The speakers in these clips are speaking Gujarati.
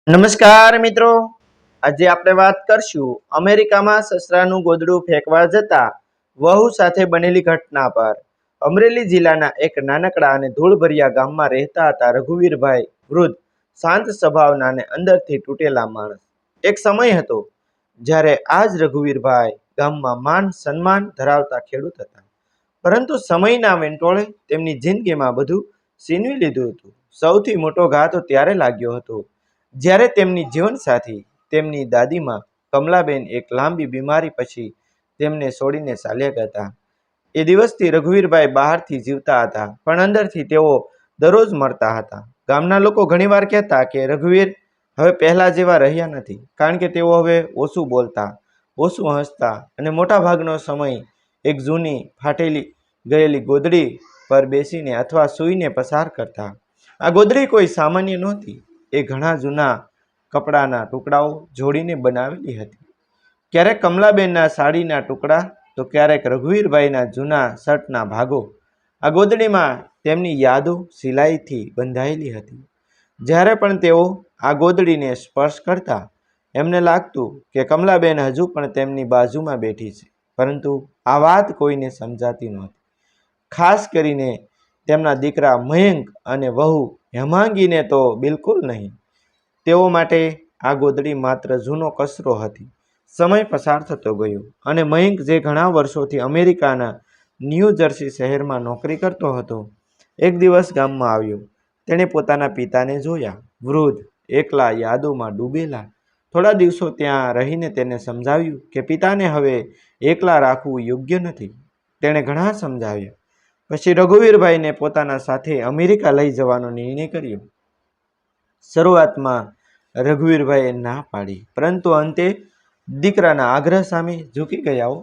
નમસ્કાર મિત્રો, આજે આપણે વાત કરશું અમેરિકામાં સસરાનું ગોદડું ફેંકવા જતા વહુ સાથે બનેલી ઘટના પર। અમરેલી જિલ્લાના એક નાનકડા અને ધૂળભર્યા ગામમાં રહેતા હતા રઘુવીરભાઈ વૃદ્ધ, શાંત સ્વભાવના અને અંદરથી તૂટેલા માણસ। એક સમય હતો જ્યારે આ જ રઘુવીરભાઈ ગામમાં માન સન્માન ધરાવતા ખેડૂત હતા, પરંતુ સમયના વેંટોળે તેમની જિંદગીમાં બધું છીનવી લીધું હતું। સૌથી મોટો ઘા તો ત્યારે લાગ્યો હતો જ્યારે તેમની જીવનસાથી તેમની દાદીમાં કમલાબેન એક લાંબી બીમારી પછી તેમને છોડીને ચાલ્યા ગયા હતા। એ દિવસથી રઘુવીરભાઈ બહારથી જીવતા હતા, પણ અંદરથી તેઓ દરરોજ મરતા હતા। ગામના લોકો ઘણીવાર કહેતા કે રઘુવીર હવે પહેલા જેવા રહ્યા નથી, કારણ કે તેઓ હવે ઓછું બોલતા, ઓછું હસતા અને મોટા ભાગનો સમય એક જૂની ફાટેલી ગયેલી ગોદડી પર બેસીને અથવા સૂઈને પસાર કરતા। આ ગોદડી કોઈ સામાન્ય નહોતી, એ ઘણા જૂના કપડાના ટુકડાઓ જોડીને બનાવેલી હતી। ક્યારેક કમલાબેનના સાડીના ટુકડા તો ક્યારેક રઘુવીરભાઈના જૂના શર્ટના ભાગો। આ ગોદડીમાં તેમની યાદો સિલાઈથી બંધાયેલી હતી। જ્યારે પણ તેઓ આ ગોદડીને સ્પર્શ કરતા, એમને લાગતું કે કમલાબેન હજુ પણ તેમની બાજુમાં બેઠી છે, પરંતુ આ વાત કોઈને સમજાતી નહોતી, ખાસ કરીને તેમના દીકરા મયંક અને વહુ હેમાંગીને તો બિલકુલ નહીં। તેઓ માટે આ ગોદડી માત્ર જૂનો કચરો હતી। સમય પસાર થતો ગયો અને મયંક, જે ઘણા વર્ષોથી અમેરિકાના ન્યૂ જર્સી શહેરમાં નોકરી કરતો હતો, એક દિવસ ગામમાં આવ્યો। તેણે પોતાના પિતાને જોયા, વૃદ્ધ, એકલા, યાદોમાં ડૂબેલા। થોડા દિવસો ત્યાં રહીને તેને સમજાવ્યું કે પિતાને હવે એકલા રાખવું યોગ્ય નથી। તેણે ઘણા સમજાવ્યા પછી રઘુવીરભાઈને પોતાના સાથે અમેરિકા લઈ જવાનો નિર્ણય કર્યો। શરૂઆતમાં રઘુવીરભાઈએ ના પાડી, પરંતુ અંતે દીકરાના આગ્રહ સામે ઝૂકી ગયા।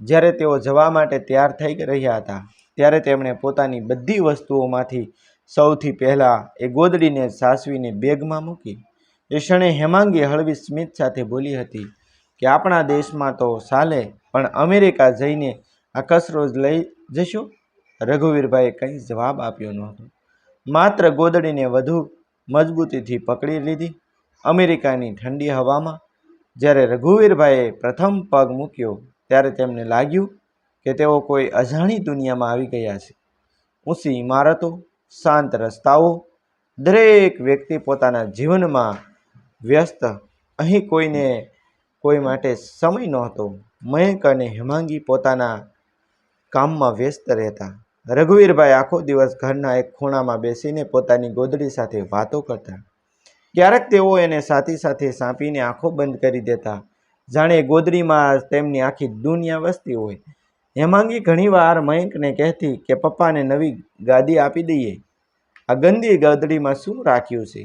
જ્યારે તેઓ જવા માટે તૈયાર થઈ રહ્યા હતા, ત્યારે તેમણે પોતાની બધી વસ્તુઓમાંથી સૌથી પહેલા એ ગોદડીને સાચવીને બેગમાં મૂકી। એ ક્ષણે હેમાંગી હળવી સ્મિત સાથે બોલી હતી કે આપણા દેશમાં તો ચાલે, પણ અમેરિકા જઈને આ કચરો જ લઈ જશો? રઘુવીરભાઈએ કંઈ જવાબ આપ્યો નહોતો, માત્ર ગોદડીને વધુ મજબૂતીથી પકડી લીધી। અમેરિકાની ઠંડી હવામાં જ્યારે રઘુવીરભાઈએ પ્રથમ પગ મૂક્યો, ત્યારે તેમને લાગ્યું કે તેઓ કોઈ અજાણી દુનિયામાં આવી ગયા છે। ઊંચી ઇમારતો, શાંત રસ્તાઓ, દરેક વ્યક્તિ પોતાના જીવનમાં વ્યસ્ત। અહીં કોઈને કોઈ માટે સમય નહોતો। મયંક અને હેમાંગી પોતાના કામમાં વ્યસ્ત રહેતા। રઘુવીરભાઈ આખો દિવસ ઘરના એક ખૂણામાં બેસીને પોતાની ગોદડી સાથે વાતો કરતા। ક્યારેક તેઓ એને સાથે સાથે સાંપીને આંખો બંધ કરી દેતા, જાણે ગોદડીમાં તેમની આખી દુનિયા વસતી હોય। હેમાંગી ઘણીવાર મયંકને કહેતી કે પપ્પાને નવી ગાદી આપી દઈએ, આ ગંદી ગોદડીમાં શું રાખ્યું છે?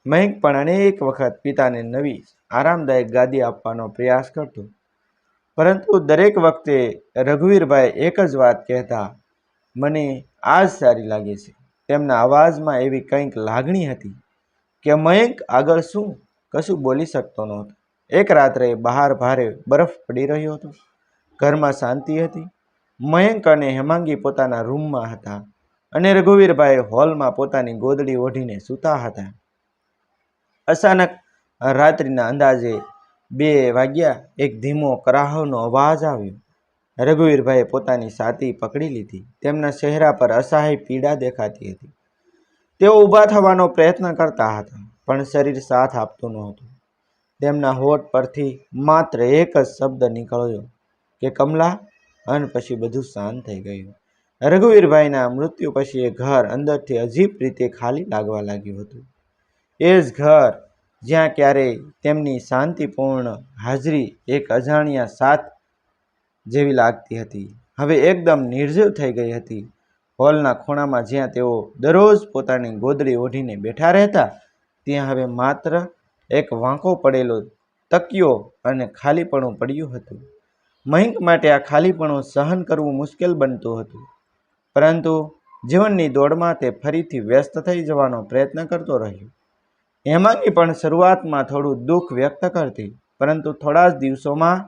મયંક પણ અનેક વખત પિતાને નવી આરામદાયક ગાદી આપવાનો પ્રયાસ કરતો, પરંતુ દરેક વખતે રઘુવીરભાઈ એક જ વાત કહેતા, મને આ જ સારી લાગે છે। તેમના અવાજમાં એવી કંઈક લાગણી હતી કે મયંક આગળ કશું બોલી શકતો નહોતો। એક રાત્રે બહાર ભારે બરફ પડી રહ્યો હતો, ઘરમાં શાંતિ હતી। મયંક અને હેમાંગી પોતાના રૂમમાં હતા અને રઘુવીરભાઈ હોલમાં પોતાની ગોદડી ઓઢીને સૂતા હતા। અચાનક રાત્રિના અંદાજે 2 વાગ્યા એક ધીમો કરાહનો અવાજ આવ્યો। રઘુવીરભાઈએ પોતાની છાતી પકડી લીધી। તેમના ચહેરા પર અસહાય પીડા દેખાતી હતી। તેઓ ઊભા થવાનો પ્રયત્ન કરતા હતા, પણ શરીર સાથ આપતું નહોતું। તેમના હોઠ પરથી માત્ર એક જ શબ્દ નીકળ્યો કે કમલા, અને પછી બધું શાંત થઈ ગયું। રઘુવીરભાઈના મૃત્યુ પછી એ ઘર અંદરથી અજીબ રીતે ખાલી લાગવા લાગ્યું હતું। એ જ ઘર જ્યાં ક્યારેય તેમની શાંતિપૂર્ણ હાજરી એક અજાણ્યા સાથ જેવી લાગતી હતી, હવે એકદમ નિર્જીવ થઈ ગઈ હતી। હોલના ખૂણામાં જ્યાં તેઓ દરરોજ પોતાની ગોદડી ઓઢીને બેઠા રહેતા, ત્યાં હવે માત્ર એક વાંકો પડેલો તકિયો અને ખાલીપણું પડ્યું હતું। મયંક માટે આ ખાલીપણું સહન કરવું મુશ્કેલ બનતું હતું, પરંતુ જીવનની દોડમાં તે ફરીથી વ્યસ્ત થઈ જવાનો પ્રયત્ન કરતો રહ્યો। હેમાંગી પણ શરૂઆતમાં થોડું દુઃખ વ્યક્ત કરતી, પરંતુ થોડા જ દિવસોમાં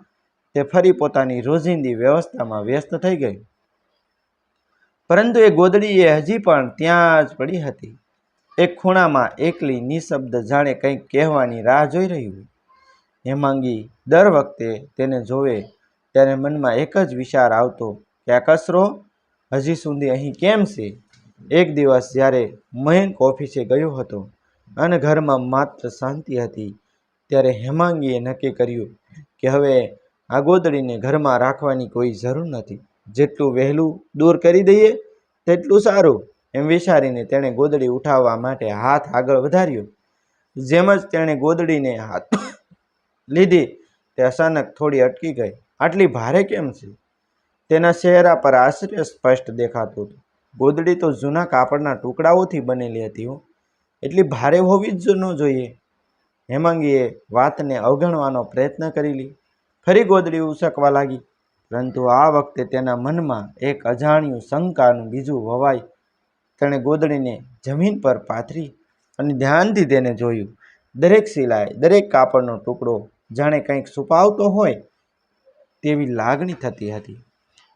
તે ફરી પોતાની રોજિંદી વ્યવસ્થામાં વ્યસ્ત થઈ ગઈ। પરંતુ એ ગોદડી એ હજી પણ ત્યાં જ પડી હતી। એક ખૂણામાં એકલી નિશબ્દ જાણે કંઈક કહેવાની રાહ જોઈ રહ્યું. હેમાંગી દર વખતે તેને જોવે ત્યારે મનમાં એક જ વિચાર આવતો કે આ કચરો હજી સુધી અહીં કેમ છે? એક દિવસ જ્યારે મયંક ઓફિસે ગયો હતો અને ઘરમાં માત્ર શાંતિ હતી, ત્યારે હેમાંગીએ નક્કી કર્યું કે હવે આ ગોદડીને ઘરમાં રાખવાની કોઈ જરૂર નથી. જેટલું વહેલું દૂર કરી દઈએ તેટલું સારું, એમ વિચારીને તેણે ગોદડી ઉઠાવવા માટે હાથ આગળ વધાર્યો. જેમ જ તેણે ગોદડીને હાથ લીધી તે અચાનક થોડી અટકી ગઈ. આટલી ભારે કેમ છે? તેના ચહેરા પર આશ્ચર્ય સ્પષ્ટ દેખાતું હતું. ગોદડી તો જૂના કાપડના ટુકડાઓથી બનેલી હતી. એટલી ભારે હોવી જ ન જોઈએ. હેમાંગીએ વાતને અવગણવાનો પ્રયત્ન કરી લી. ફરી ગોદડી ઉસકવા લાગી, પરંતુ આ વખતે તેના મનમાં એક અજાણ્યું શંકાનું બીજું વવાઈ. તેણે ગોદડીને જમીન પર પાથરી અને ધ્યાનથી તેને જોયું. દરેક સિલાઈ, દરેક કાપડનો ટુકડો જાણે કંઈક છુપાવતો હોય તેવી લાગણી થતી હતી.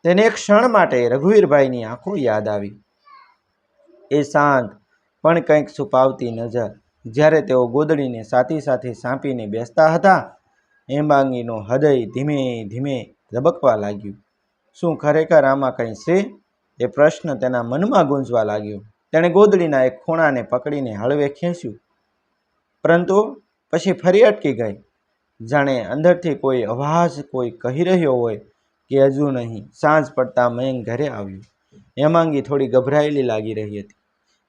તેને એક ક્ષણ માટે રઘુવીરભાઈની આંખો યાદ આવી. એ શાંત પણ કંઈક છુપાવતી નજર. જ્યારે તેઓ ગોદડીને સાથી સાથે સાંપીને બેસતા હતા, હેમાંગીનું હૃદય ધીમે ધીમે ધબકવા લાગ્યું. શું ખરેખર આમાં કંઈ છે? એ પ્રશ્ન તેના મનમાં ગુંજવા લાગ્યો. તેણે ગોદડીના એક ખૂણાને પકડીને હળવે ખેંચ્યું, પરંતુ પછી ફરી અટકી ગઈ. જાણે અંદરથી કોઈ અવાજ કોઈ કહી રહ્યો હોય કે હજુ નહીં. સાંજ પડતા મયંક ઘરે આવ્યો. હેમાંગી થોડી ગભરાયેલી લાગી રહી હતી.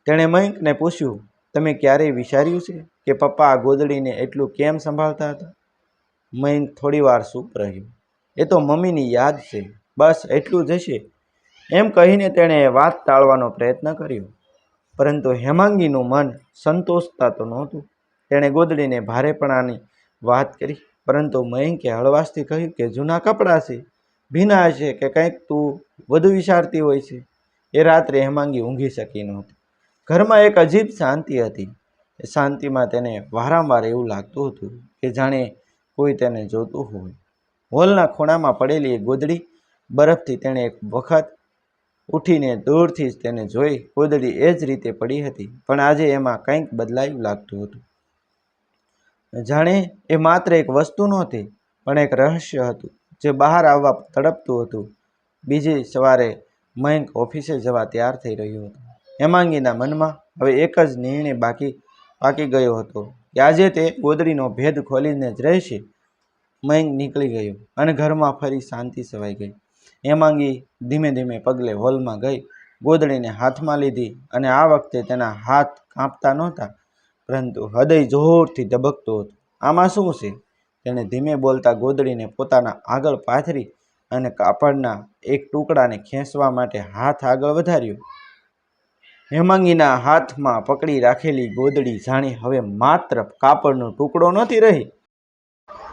તેણે મયંકને પૂછ્યું, તમે ક્યારેય વિચાર્યું છે કે પપ્પા આ ગોદડીને એટલું કેમ સંભાળતા હતા? મયંક થોડીવાર ચૂપ રહ્યો. એ તો મમ્મીની યાદ છે, બસ એટલું જ હશે, એમ કહીને તેણે વાત ટાળવાનો પ્રયત્ન કર્યો. પરંતુ હેમાંગીનું મન સંતોષતા નહોતું. તેણે ગોદડીને ભારેપણાની વાત કરી, પરંતુ મયંકે હળવાશથી કહ્યું કે જૂના કપડાં છે, ભીના છે કે કંઈક તું વધુ વિચારતી હોય છે. એ રાત્રે હેમાંગી ઊંઘી શકી નહોતી. ઘરમાં એક અજીબ શાંતિ હતી. એ શાંતિમાં તેને વારંવાર એવું લાગતું હતું કે જાણે કોઈ તેને જોતું હોય. હોલના ખૂણામાં પડેલી એક ગોદડી, બરફથી તેણે એક વખત ઉઠીને દૂરથી જ તેને જોઈ. ગોદડી એ જ રીતે પડી હતી, પણ આજે એમાં કંઈક બદલાયું લાગતું હતું. જાણે એ માત્ર એક વસ્તુ નહોતી, પણ એક રહસ્ય હતું જે બહાર આવવા તડપતું હતું. બીજી સવારે મયંક ઓફિસે જવા તૈયાર થઈ રહ્યો હતો. હેમાંગીના મનમાં હવે એક જ નિર્ણય પાકી ગયો હતો કે આજે તે ગોદડીનો ભેદ ખોલીને જ રહેશે. મયંક નીકળી ગયો અને ઘરમાં ફરી શાંતિ છવાઈ ગઈ. હેમાંગી ધીમે ધીમે પગલે હોલમાં ગઈ, ગોદડીને હાથમાં લીધી અને આ વખતે તેના હાથ કાંપતા નહોતા, પરંતુ હૃદય જોરથી ધબકતું હતું. આમાં શું છે? તેણે ધીમે બોલતા ગોદડીને પોતાના આગળ પાથરી અને કાપડના એક ટુકડાને ખેંચવા માટે હાથ આગળ વધાર્યો. હેમાંગીના હાથમાં પકડી રાખેલી ગોદડી જાણે હવે માત્ર કાપડનો ટુકડો નહોતી રહી.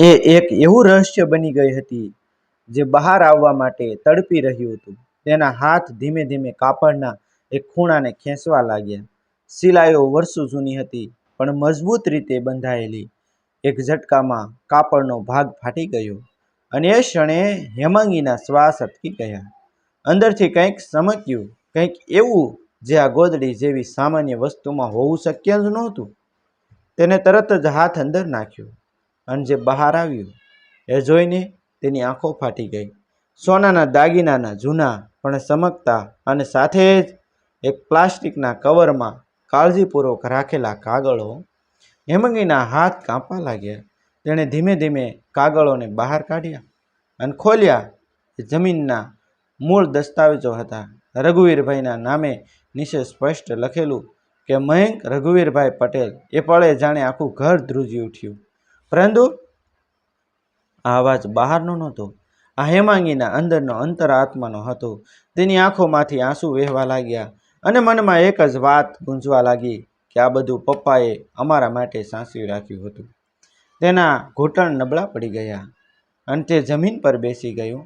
એ એક એવું રહસ્ય બની ગઈ હતી જે બહાર આવવા માટે તડપી રહ્યું હતું. તેના હાથ ધીમે ધીમે કાપડના એક ખૂણાને ખેંચવા લાગ્યા. સિલાઈઓ વર્ષો જૂની હતી, પણ મજબૂત રીતે બંધાયેલી. એક ઝટકામાં કાપડનો ભાગ ફાટી ગયો અને એ ક્ષણે હેમાંગીના શ્વાસ અટકી ગયા. અંદરથી કંઈક ચમક્યું, કંઈક એવું જે આ ગોદડી જેવી સામાન્ય વસ્તુમાં હોવું શક્ય જ નહોતું. તેને તરત જ હાથ અંદર નાખ્યો અને જે બહાર આવ્યું એ જોઈને તેની આંખો ફાટી ગઈ. સોનાના દાગીનાના જૂના પણ ચમકતા, અને સાથે જ એક પ્લાસ્ટિકના કવરમાં કાળજીપૂર્વક રાખેલા કાગળો. હેમાંગીના હાથ કાંપવા લાગ્યા. તેણે ધીમે ધીમે કાગળોને બહાર કાઢ્યા અને ખોલ્યા. એ જમીનના મૂળ દસ્તાવેજો હતા. રઘુવીરભાઈના નામે નીચે સ્પષ્ટ લખેલું કે મયંક રઘુવીરભાઈ પટેલ. એ પળે જાણે આખું ઘર ધ્રુજી ઉઠ્યું. પરંતુ આ અવાજ બહારનો નહોતો, આ હેમાંગીના અંદરનો અંતરાત્માનો હતો. તેની આંખોમાંથી આંસુ વહેવા લાગ્યા અને મનમાં એક જ વાત ગુંજવા લાગી કે આ બધું પપ્પાએ અમારા માટે સાચવી રાખ્યું હતું. તેના ઘૂંટણ નબળા પડી ગયા અને તે જમીન પર બેસી ગયો.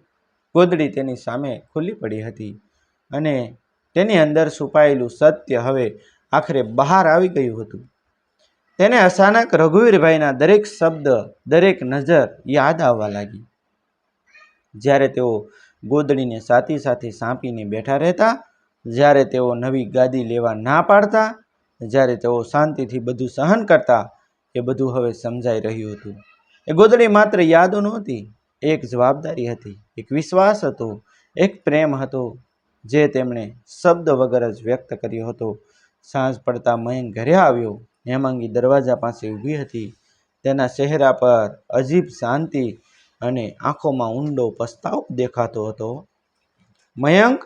ગોદડી તેની સામે ખુલ્લી પડી હતી અને તેની અંદર છુપાયેલું સત્ય હવે આખરે બહાર આવી ગયું હતું. તેને અચાનક રઘુવીરભાઈના દરેક શબ્દ, દરેક નજર યાદ આવવા લાગી. જ્યારે તેઓ ગોદડીને સાથી સાથે સાંપીને બેઠા રહેતા, જ્યારે તેઓ નવી ગાદી લેવા ના પાડતા, જ્યારે તેઓ શાંતિથી બધું સહન કરતા એ બધું હવે સમજાઈ રહ્યું હતું. એ ગોદડી માત્ર યાદો નહોતી, એક જવાબદારી હતી, એક વિશ્વાસ હતો, એક પ્રેમ હતો જે તેમણે શબ્દ વગર જ વ્યક્ત કર્યો હતો. સાંજ પડતા મયંક ઘરે આવ્યો. હેમાંગી દરવાજા પાસે ઊભી હતી. તેના ચહેરા પર અજીબ શાંતિ અને આંખોમાં ઊંડો પસ્તાવો દેખાતો હતો. મયંક,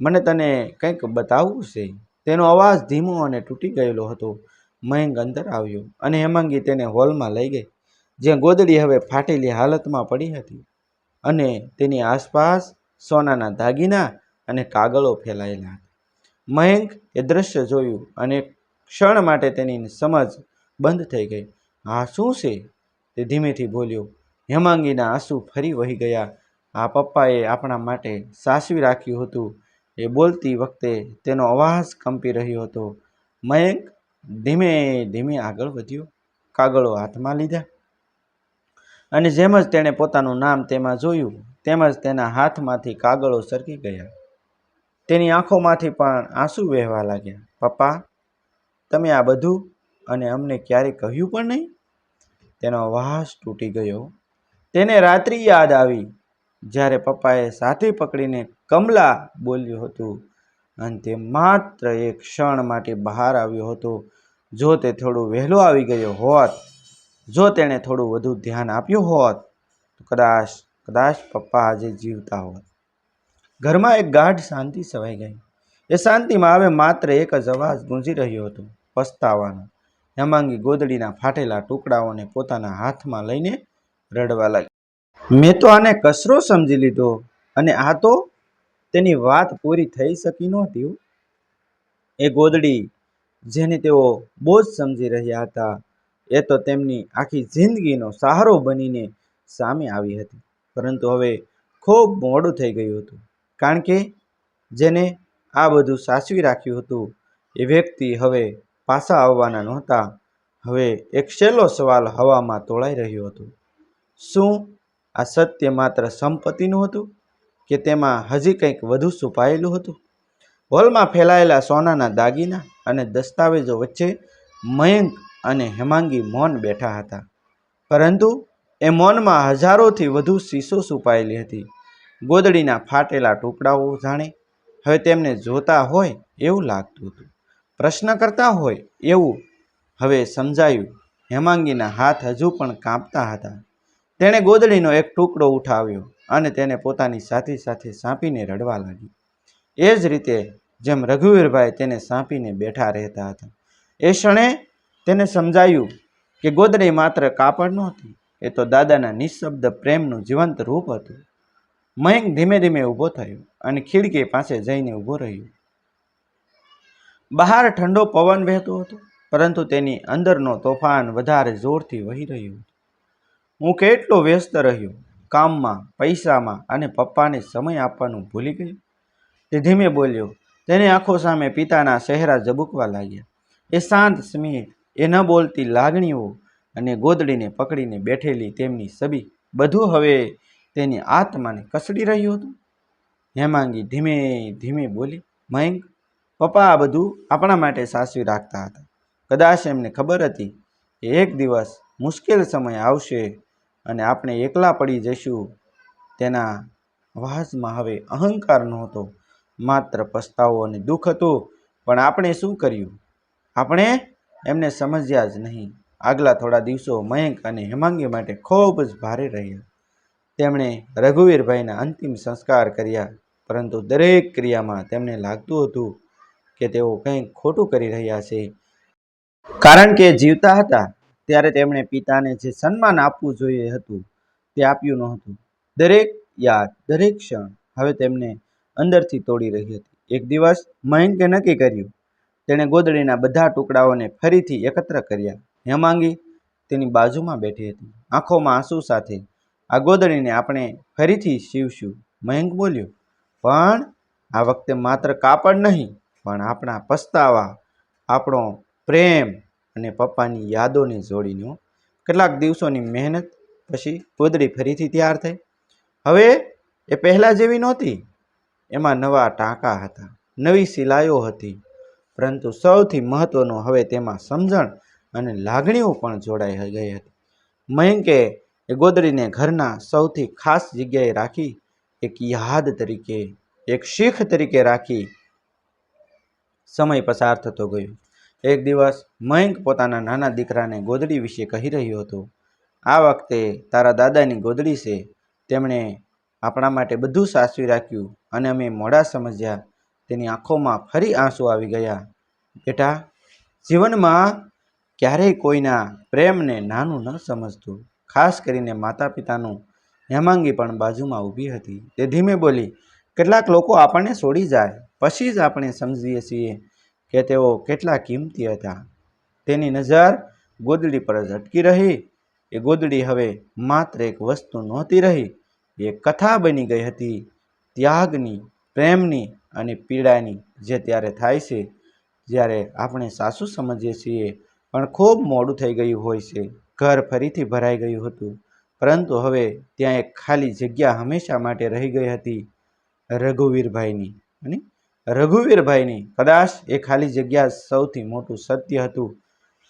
મને તને કંઈક બતાવવું છે. તેનો અવાજ ધીમો અને તૂટી ગયેલો હતો. મયંક અંદર આવ્યો અને હેમાંગી તેને હોલમાં લઈ ગઈ, જ્યાં ગોદડી હવે ફાટેલી હાલતમાં પડી હતી અને તેની આસપાસ સોનાના દાગીના અને કાગળો ફેલાયેલા હતા. મયંક એ દ્રશ્ય જોયું અને ક્ષણ માટે તેની સમજ બંધ થઈ ગઈ. આ શું છે? તે ધીમેથી બોલ્યો. હેમાંગીના આંસુ ફરી વહી ગયા. આ પપ્પાએ આપણા માટે સાચવી રાખ્યું હતું. એ બોલતી વખતે તેનો અવાજ કંપી રહ્યો હતો. મયંક ધીમે ધીમે આગળ વધ્યો, કાગળો હાથમાં લીધા અને જેમ જ તેણે પોતાનું નામ તેમાં જોયું, તેમ જ તેના હાથમાંથી કાગળો સરકી ગયા. તેની આંખોમાંથી પણ આંસુ વહેવા લાગ્યા. પપ્પા, તમે આ બધું અને અમને ક્યારેય કહ્યું પણ નહીં? તેનો અવાજ તૂટી ગયો. તેને રાત્રિ યાદ આવી જ્યારે પપ્પાએ સાથે પકડીને કમલા બોલ્યું હતું અને તે માત્ર એક ક્ષણ માટે બહાર આવ્યો હતો. જો તે થોડું વહેલો આવી ગયો હોત, જો તેણે થોડું વધુ ધ્યાન આપ્યું હોત, તો કદાચ પપ્પા આજે જીવતા હોત. ઘરમાં એક ગાઢ શાંતિ છવાઈ ગઈ. એ શાંતિમાં હવે માત્ર એક જ અવાજ ગુંજી રહ્યો હતો, પસ્તાવાનો. હેમાંગી ગોદડીના ફાટેલા ટુકડાઓને પોતાના હાથમાં લઈને રડવા લાગી. મેં તો આને કચરો સમજી લીધો અને આ તો... તેની વાત પૂરી થઈ શકી નહોતી. એ ગોદડી જેને તેઓ બોજ સમજી રહ્યા હતા, એ તો તેમની આખી જિંદગીનો સહારો બનીને સામે આવી હતી. પરંતુ હવે ખૂબ મોડું થઈ ગયું હતું, કારણ કે જેને આ બધું સાચવી રાખ્યું હતું એ વ્યક્તિ હવે પાછા આવવાના નહોતા. હવે એક છેલ્લો સવાલ હવામાં તોળાઈ રહ્યો હતો. શું આ સત્ય માત્ર સંપત્તિનું હતું કે તેમાં હજી કંઈક વધુ છુપાયેલું હતું? હોલમાં ફેલાયેલા સોનાના દાગીના અને દસ્તાવેજો વચ્ચે મયંક અને હેમાંગી મૌન બેઠા હતા. પરંતુ એ મૌનમાં હજારોથી વધુ શીશો છુપાયેલી હતી. ગોદડીના ફાટેલા ટુકડાઓ જાણે હવે તેમને જોતા હોય એવું લાગતું હતું, પ્રશ્ન કરતા હોય એવું હવે સમજાયું. હેમાંગીના હાથ હજુ પણ કાંપતા હતા. તેણે ગોદડીનો એક ટુકડો ઉઠાવ્યો અને તેને પોતાની છાતી સાથે સાંપીને રડવા લાગી. એ જ રીતે જેમ રઘુવીરભાઈ તેને સાંપીને બેઠા રહેતા હતા. એ ક્ષણે તેને સમજાયું કે ગોદડી માત્ર કાપડ નહોતી, એ તો દાદાના નિઃશબ્દ પ્રેમનું જીવંત રૂપ હતું. મયંક ધીમે ધીમે ઊભો થયો અને ખિડકી પાસે જઈને ઊભો રહ્યો. બહાર ઠંડો પવન વહેતો હતો, પરંતુ તેની અંદરનો તોફાન વધારે જોરથી વહી રહ્યો હતો. હું કેટલો વ્યસ્ત રહ્યો, કામમાં, પૈસામાં અને પપ્પાને સમય આપવાનું ભૂલી ગયો, તે ધીમે બોલ્યો. તેની આંખો સામે પિતાના ચહેરા ઝબૂકવા લાગ્યા. એ શાંત સ્મિત, એ ન બોલતી લાગણીઓ અને ગોદડીને પકડીને બેઠેલી તેમની છબી, બધું હવે તેની આત્માને કસડી રહ્યું હતું. હેમાંગી ધીમે ધીમે બોલી. મયંક, પપ્પા આ બધું આપણા માટે સાચવી રાખતા હતા. કદાચ એમને ખબર હતી કે એક દિવસ મુશ્કેલ સમય આવશે અને આપણે એકલા પડી જઈશું. તેના અવાજમાં હવે અહંકાર નહોતો, માત્ર પસ્તાવો અને દુઃખ હતું. પણ આપણે શું કર્યું? આપણે એમને સમજ્યા જ નહીં. આગલા થોડા દિવસો મયંક અને હેમાંગી માટે ખૂબ જ ભારે રહ્યા. તેમણે રઘુવીરભાઈના અંતિમ સંસ્કાર કર્યા, પરંતુ દરેક ક્રિયામાં તેમને લાગતું હતું કે તેઓ કંઈક ખોટું કરી રહ્યા છે. કારણ કે જીવતા હતા ત્યારે તેમણે પિતાને જે સન્માન આપવું જોઈએ હતું તે આપ્યું નહોતું. દરેક યાદ, દરેક ક્ષણ હવે તેમને અંદરથી તોડી રહી હતી. એક દિવસ મયંકે નક્કી કર્યું. તેણે ગોદડીના બધા ટુકડાઓને ફરીથી એકત્ર કર્યા. હેમાંગી તેની બાજુમાં બેઠી હતી, આંખોમાં આંસુ સાથે. આ ગોદડીને આપણે ફરીથી સીવશું, મયંક બોલ્યો. પણ આ વખતે માત્ર કાપડ નહીં, પણ આપણા પસ્તાવા, આપણો પ્રેમ અને પપ્પાની યાદોને જોડીને. કેટલાક દિવસોની મહેનત પછી ગોદડી ફરીથી તૈયાર થઈ. હવે એ પહેલાં જેવી નહોતી. એમાં નવા ટાંકા હતા, નવી સિલાઈઓ હતી, પરંતુ સૌથી મહત્વનું હવે તેમાં સમજણ અને લાગણીઓ પણ જોડાઈ ગઈ હતી. મયંકે એ ગોદડીને ઘરના સૌથી ખાસ જગ્યાએ રાખી, એક યાદ તરીકે, એક શીખ તરીકે રાખી. સમય પસાર થતો ગયો. એક દિવસ મયંક પોતાના નાના દીકરાને ગોદડી વિશે કહી રહ્યો હતો. આ વખતે તારા દાદાની ગોદડી છે. તેમણે આપણા માટે બધું સાચવી રાખ્યું અને અમે મોડા સમજ્યા. તેની આંખોમાં ફરી આંસુ આવી ગયા. બેટા, જીવનમાં ક્યારેય કોઈના પ્રેમને નાનું ન સમજતું. ખાસ કરીને માતા પિતાનું. હેમાંગી પણ બાજુમાં ઊભી હતી. તે ધીમે બોલી, કેટલાક લોકો આપણને છોડી જાય પછી જ આપણે સમજીએ છીએ કે તેઓ કેટલા કિંમતી હતા. તેની નજર ગોદડી પર જ અટકી રહી. એ ગોદડી હવે માત્ર એક વસ્તુ નહોતી રહી, એ કથા બની ગઈ હતી. ત્યાગની, પ્રેમની અને પીડાની, જે ત્યારે થાય છે જ્યારે આપણે સાચું સમજીએ છીએ પણ ખૂબ મોડું થઈ ગયું હોય છે. ઘર ફરીથી ભરાઈ ગયું હતું, પરંતુ હવે ત્યાં એક ખાલી જગ્યા હંમેશા માટે રહી ગઈ હતી. રઘુવીરભાઈની. અને રઘુવીરભાઈની. કદાચ એ ખાલી જગ્યા સૌથી મોટું સત્ય હતું.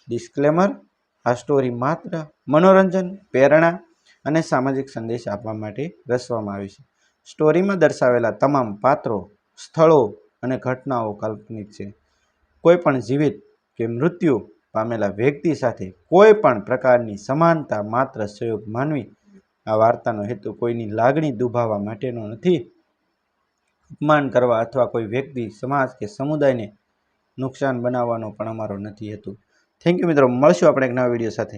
ડિસ્ક્લેમર: આ સ્ટોરી માત્ર મનોરંજન, પ્રેરણા અને સામાજિક સંદેશ આપવા માટે રચવામાં આવી છે. સ્ટોરીમાં દર્શાવેલા તમામ પાત્રો, સ્થળો અને ઘટનાઓ કાલ્પનિક છે. કોઈ પણ જીવિત કે મૃત્યુ પામેલા વ્યક્તિ સાથે કોઈ પણ પ્રકારની સમાનતા માત્ર સંયોગ માનવી. આ વાર્તાનો હેતુ કોઈની લાગણી દુભાવવા માટેનો નથી, અપમાન કરવા અથવા કોઈ વ્યક્તિ, સમાજ કે સમુદાયને નુકસાન બનાવવાનો પણ અમારો નથી હેતુ. થેન્ક યુ મિત્રો. મળશું આપણે એક નવા વિડીયો સાથે.